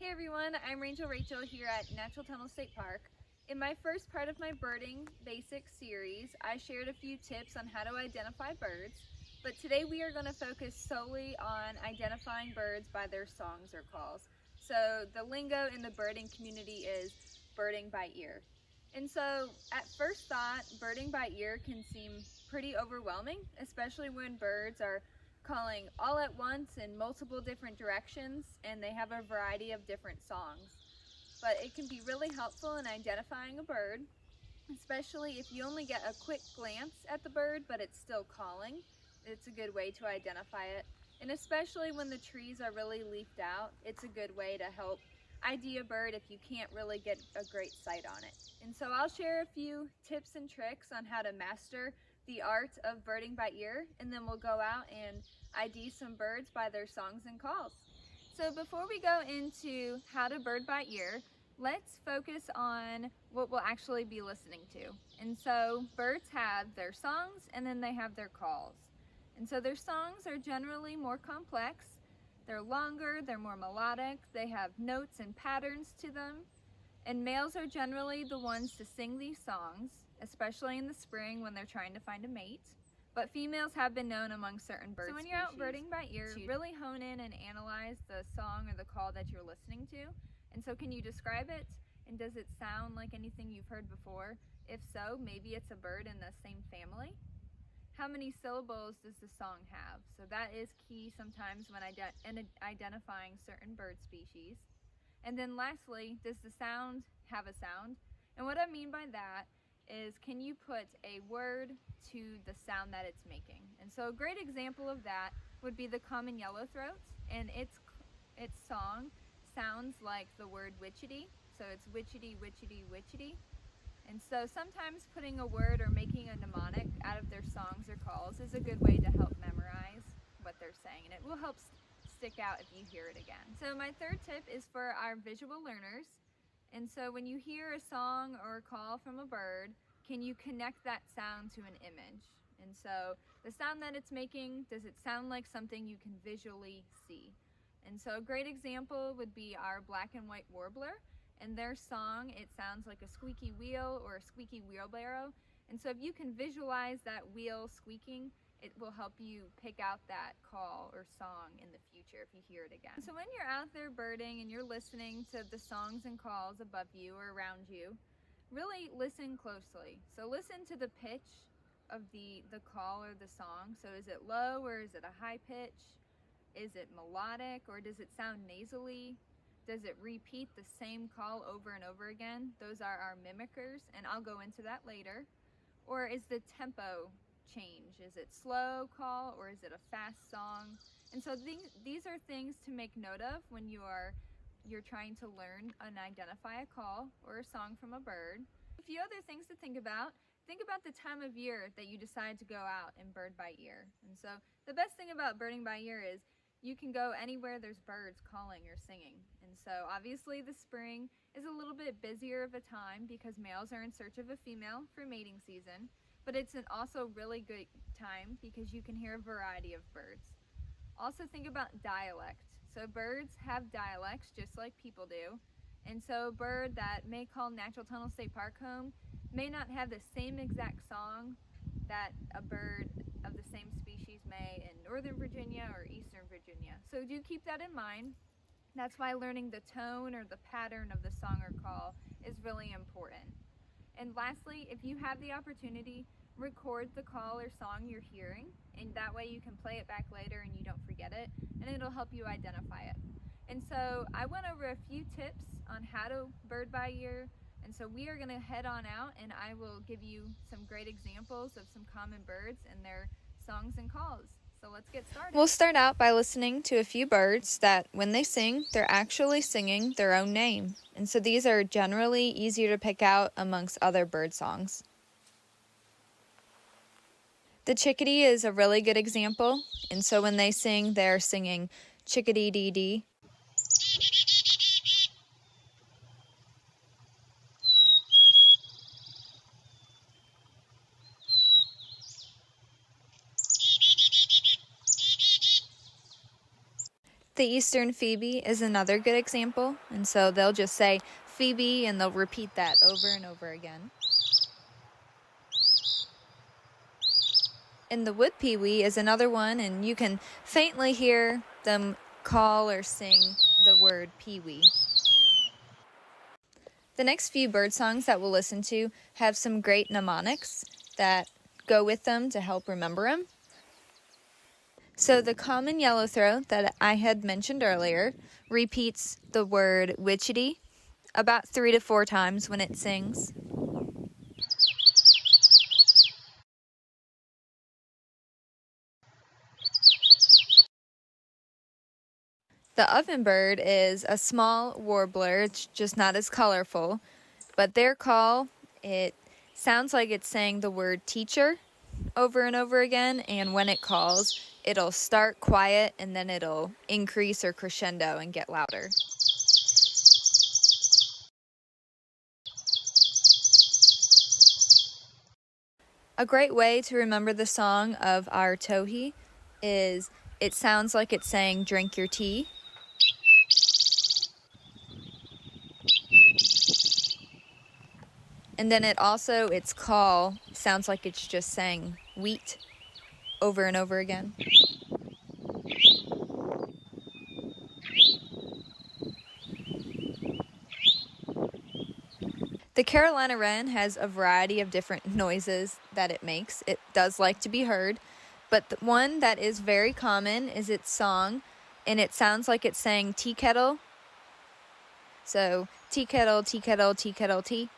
Hey everyone, I'm Rachel here at Natural Tunnel State Park. In my first part of my birding basics series, I shared a few tips on how to identify birds, but today we are going to focus solely on identifying birds by their songs or calls. So the lingo in the birding community is birding by ear. And so at first thought, birding by ear can seem pretty overwhelming, especially when birds are calling all at once in multiple different directions and they have a variety of different songs. But it can be really helpful in identifying a bird, especially if you only get a quick glance at the bird but it's still calling. It's a good way to identify it. And especially when the trees are really leafed out, it's a good way to help ID a bird if you can't really get a great sight on it. And so I'll share a few tips and tricks on how to master the art of birding by ear, and then we'll go out and ID some birds by their songs and calls. So before we go into how to bird by ear, let's focus on what we'll actually be listening to. And so birds have their songs and then they have their calls. And so their songs are generally more complex. They're longer, they're more melodic, they have notes and patterns to them. And males are generally the ones to sing these songs, especially in the spring when they're trying to find a mate. But females have been known among certain bird species. So when you're out birding by ear, really hone in and analyze the song or the call that you're listening to. And so can you describe it? And does it sound like anything you've heard before? If so, maybe it's a bird in the same family. How many syllables does the song have? So that is key sometimes when identifying certain bird species. And then lastly, does the sound have a sound? And what I mean by that is, can you put a word to the sound that it's making? And so a great example of that would be the common yellowthroat, and its song sounds like the word witchetty. So it's witchetty, witchetty, witchetty. And so sometimes putting a word or making a mnemonic out of their songs or calls is a good way to help memorize what they're saying, and it will help stick out if you hear it again. So my third tip is for our visual learners. And so when you hear a song or a call from a bird, can you connect that sound to an image? And so the sound that it's making, does it sound like something you can visually see? And so a great example would be our black and white warbler. And their song, it sounds like a squeaky wheel or a squeaky wheelbarrow. And so if you can visualize that wheel squeaking, it will help you pick out that call or song in the future if you hear it again. So when you're out there birding and you're listening to the songs and calls above you or around you, really listen closely. So listen to the pitch of the call or the song. So is it low or is it a high pitch? Is it melodic or does it sound nasally? Does it repeat the same call over and over again? Those are our mimickers, and I'll go into that later. Or is the tempo change? Is it slow call or is it a fast song? And so these are things to make note of when you're trying to learn and identify a call or a song from a bird. A few other things to think about. Think about the time of year that you decide to go out and bird by ear. And so the best thing about birding by ear is you can go anywhere there's birds calling or singing. And so obviously the spring is a little bit busier of a time because males are in search of a female for mating season, but it's an also really good time because you can hear a variety of birds. Also think about dialect. So birds have dialects just like people do. And so a bird that may call Natural Tunnel State Park home may not have the same exact song that a bird of the same species may in Northern Virginia or Eastern Virginia. So do keep that in mind. That's why learning the tone or the pattern of the song or call is really important. And lastly, if you have the opportunity, record the call or song you're hearing, and that way you can play it back later and you don't forget it, and it'll help you identify it. And so I went over a few tips on how to bird by ear, and so we are going to head on out and I will give you some great examples of some common birds and their songs and calls. So let's get started. We'll start out by listening to a few birds that when they sing, they're actually singing their own name. And so these are generally easier to pick out amongst other bird songs. The chickadee is a really good example. And so when they sing, they're singing chickadee-dee-dee. The eastern phoebe is another good example, and so they'll just say Phoebe and they'll repeat that over and over again. And the wood pewee is another one, and you can faintly hear them call or sing the word pewee. The next few bird songs that we'll listen to have some great mnemonics that go with them to help remember them. So the common yellowthroat that I had mentioned earlier repeats the word witchetty about 3 to 4 times when it sings. The ovenbird is a small warbler. It's just not as colorful, but their call, it sounds like it's saying the word teacher over and over again, and when it calls, it'll start quiet and then it'll increase or crescendo and get louder. A great way to remember the song of our towhee is it sounds like it's saying drink your tea. And then its call sounds like it's just saying wheat over and over again. The Carolina wren has a variety of different noises that it makes. It does like to be heard, but the one that is very common is its song, and it sounds like it's saying tea kettle. So, tea kettle, tea kettle, tea kettle, tea.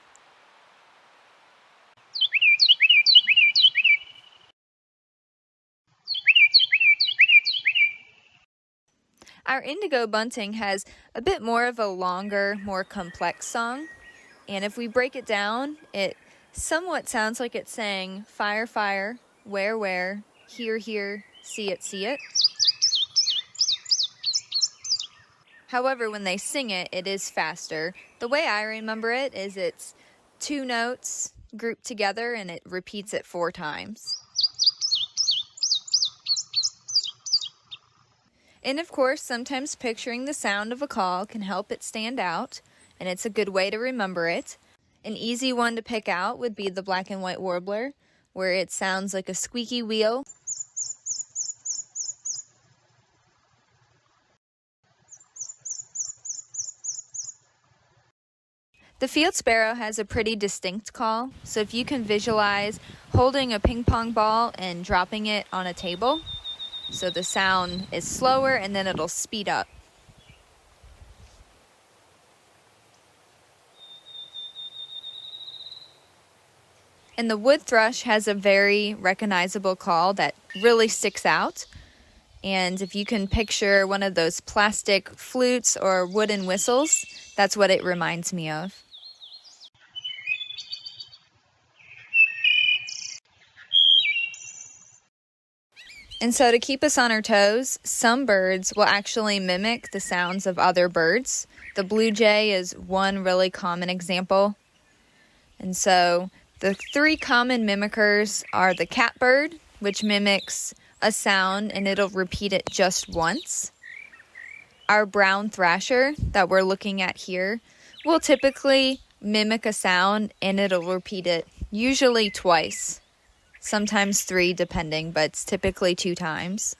Our indigo bunting has a bit more of a longer, more complex song. And if we break it down, it somewhat sounds like it's saying fire, fire, where, here, here, see it, see it. However, when they sing it, it is faster. The way I remember it is it's 2 notes grouped together and it repeats it 4 times. And of course, sometimes picturing the sound of a call can help it stand out, and it's a good way to remember it. An easy one to pick out would be the black and white warbler, where it sounds like a squeaky wheel. The field sparrow has a pretty distinct call, so if you can visualize holding a ping pong ball and dropping it on a table, so the sound is slower and then it'll speed up. And the wood thrush has a very recognizable call that really sticks out. And if you can picture one of those plastic flutes or wooden whistles, that's what it reminds me of. And so to keep us on our toes, some birds will actually mimic the sounds of other birds. The blue jay is one really common example. And so the 3 common mimickers are the catbird, which mimics a sound and it'll repeat it just once. Our brown thrasher that we're looking at here will typically mimic a sound and it'll repeat it usually twice. Sometimes 3 depending, but it's typically 2 times.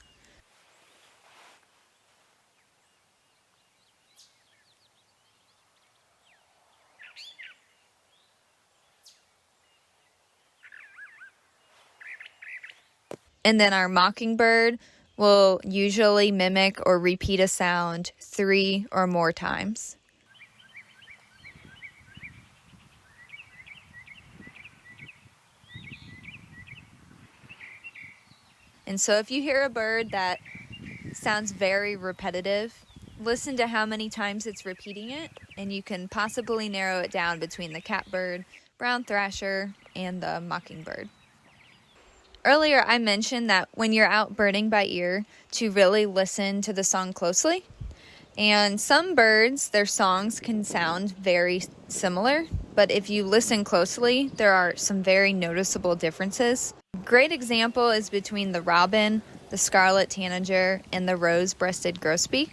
And then our mockingbird will usually mimic or repeat a sound 3 or more times. And so if you hear a bird that sounds very repetitive, listen to how many times it's repeating it, and you can possibly narrow it down between the catbird, brown thrasher, and the mockingbird. Earlier I mentioned that when you're out birding by ear, to really listen to the song closely. And some birds, their songs can sound very similar, but if you listen closely, there are some very noticeable differences. Great example is between the robin, the scarlet tanager, and the rose-breasted grosbeak.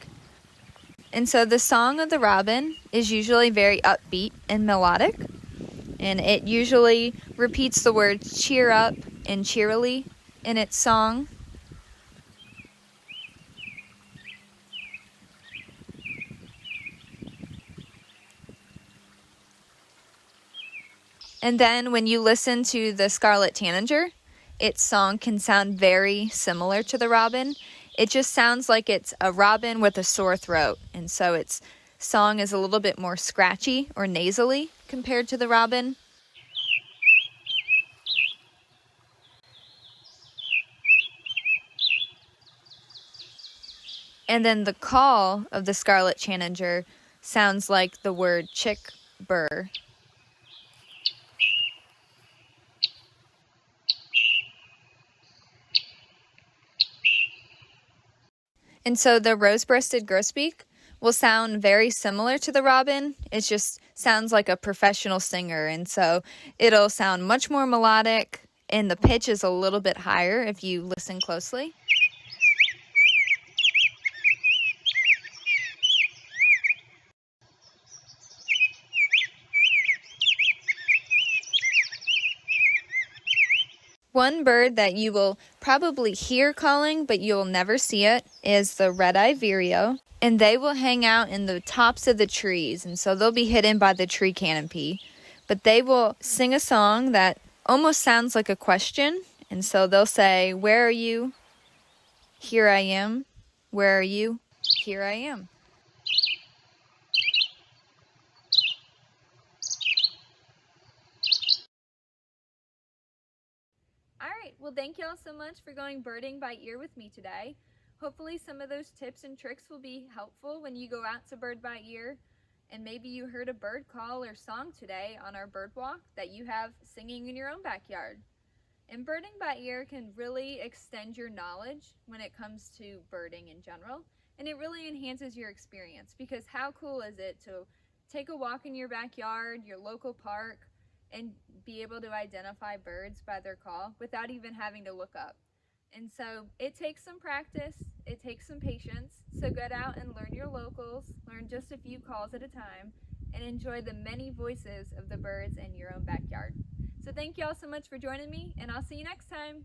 And so the song of the robin is usually very upbeat and melodic, and it usually repeats the words cheer up and cheerily in its song. And then when you listen to the scarlet tanager, its song can sound very similar to the robin. It just sounds like it's a robin with a sore throat, and so its song is a little bit more scratchy or nasally compared to the robin. And then the call of the scarlet tanager sounds like the word chick burr. And so the rose-breasted grosbeak will sound very similar to the robin. It just sounds like a professional singer, and so it'll sound much more melodic, and the pitch is a little bit higher if you listen closely. One bird that you will probably hear calling, but you'll never see it, is the red-eyed vireo. And they will hang out in the tops of the trees, and so they'll be hidden by the tree canopy. But they will sing a song that almost sounds like a question. And so they'll say, "Where are you? Here I am. Where are you? Here I am." All right, well, thank y'all so much for going birding by ear with me today. Hopefully some of those tips and tricks will be helpful when you go out to bird by ear, and maybe you heard a bird call or song today on our bird walk that you have singing in your own backyard. And birding by ear can really extend your knowledge when it comes to birding in general, and it really enhances your experience, because how cool is it to take a walk in your backyard, your local park, and be able to identify birds by their call without even having to look up. And so it takes some practice, it takes some patience, so get out and learn your locals, learn just a few calls at a time, and enjoy the many voices of the birds in your own backyard. So thank you all so much for joining me, and I'll see you next time.